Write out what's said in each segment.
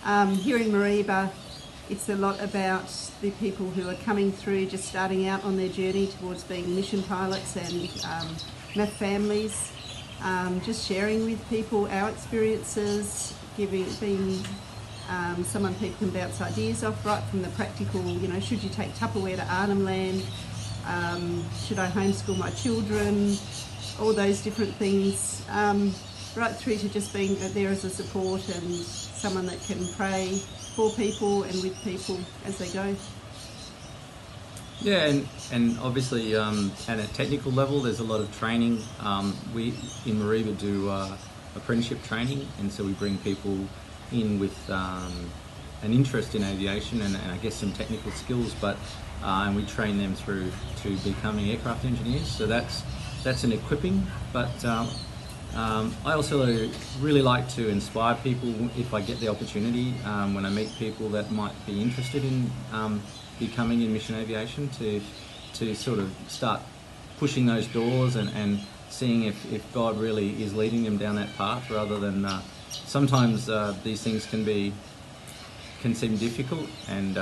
Here in Mareeba, it's a lot about the people who are coming through, just starting out on their journey towards being mission pilots and MAF families, just sharing with people our experiences, being someone people can bounce ideas off, right from the practical, should you take Tupperware to Arnhem Land, should I homeschool my children, all those different things, right through to just being there as a support and someone that can pray for people and with people as they go. Yeah, and obviously at a technical level there's a lot of training. We in Mareeba do apprenticeship training, and so we bring people in with an interest in aviation and I guess some technical skills, but and we train them through to becoming aircraft engineers. So that's an equipping, but I also really like to inspire people if I get the opportunity, when I meet people that might be interested in becoming in mission aviation, to sort of start pushing those doors and seeing if God really is leading them down that path, rather than sometimes these things can seem difficult, and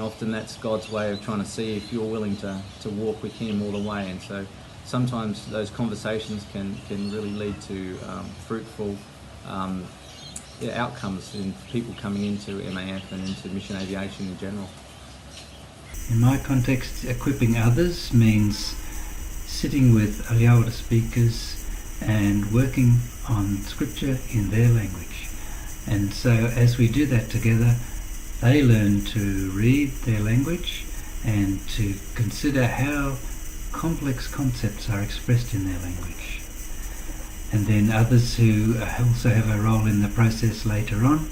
often that's God's way of trying to see if you're willing to walk with Him all the way. And so sometimes those conversations can really lead to fruitful outcomes in people coming into MAF and into mission aviation in general. In my context, equipping others means sitting with Aliawara speakers and working on scripture in their language. And so as we do that together, they learn to read their language and to consider how complex concepts are expressed in their language. And then others who also have a role in the process later on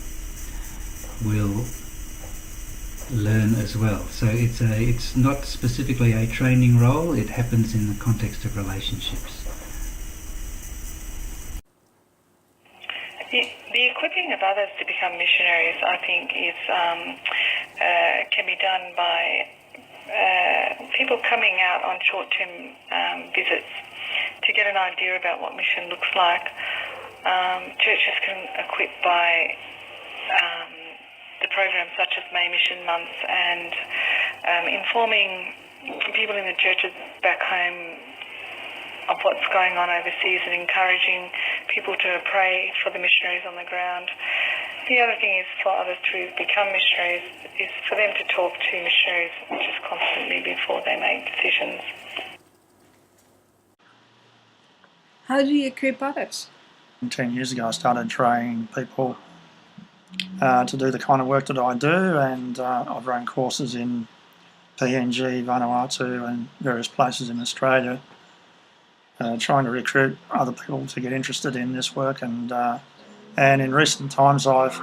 will learn as well. So it's not specifically a training role, it happens in the context of relationships. The equipping of others to become missionaries, I think, can be done by people coming out on short-term visits to get an idea about what mission looks like. Churches can equip by the programs such as May Mission Month and informing people in the churches back home of what's going on overseas and encouraging people to pray for the missionaries on the ground. The other thing is for others to become missionaries is for them to talk to missionaries just constantly before they make decisions. How do you equip others? 10 years ago I started training people to do the kind of work that I do, and I've run courses in PNG, Vanuatu and various places in Australia, trying to recruit other people to get interested in this work, and in recent times I've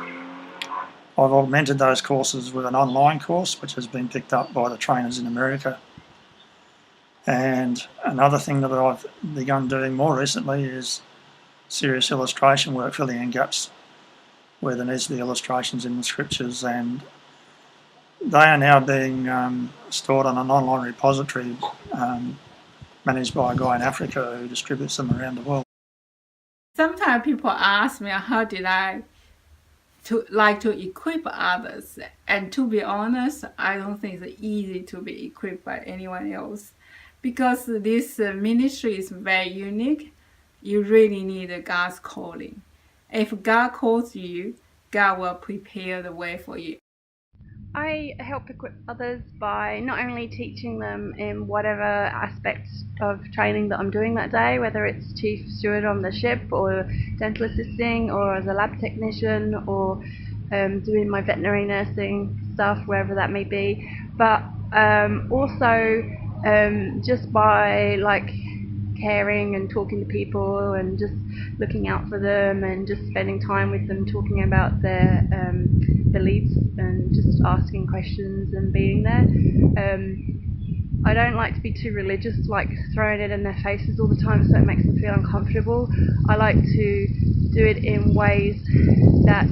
augmented those courses with an online course which has been picked up by the trainers in America. And another thing that I've begun doing more recently is serious illustration work, filling in gaps where there needs to be illustrations in the scriptures, and they are now being stored on an online repository managed by a guy in Africa who distributes them around the world. Sometimes people ask me how did I to equip others, and to be honest, I don't think it's easy to be equipped by anyone else, because this ministry is very unique. You really need God's calling. If God calls you, God will prepare the way for you. I help equip others by not only teaching them in whatever aspect of training that I'm doing that day, whether it's chief steward on the ship or dental assisting or as a lab technician or doing my veterinary nursing stuff, wherever that may be, but also just by caring and talking to people and just looking out for them and just spending time with them, talking about their beliefs and just asking questions and being there. I don't like to be too religious, throwing it in their faces all the time so it makes them feel uncomfortable. I like to do it in ways that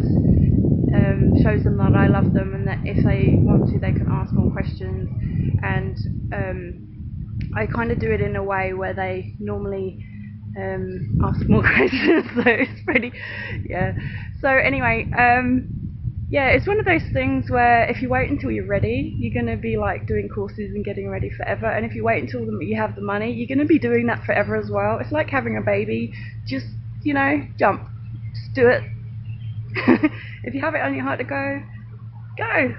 shows them that I love them and that if they want to, they can ask more questions, and I kind of do it in a way where they normally ask more questions, so it's pretty, yeah. So anyway, yeah, it's one of those things where if you wait until you're ready, you're going to be like doing courses and getting ready forever. And if you wait until you have the money, you're going to be doing that forever as well. It's like having a baby. Just, you know, jump. Just do it. If you have it on your heart to go, go.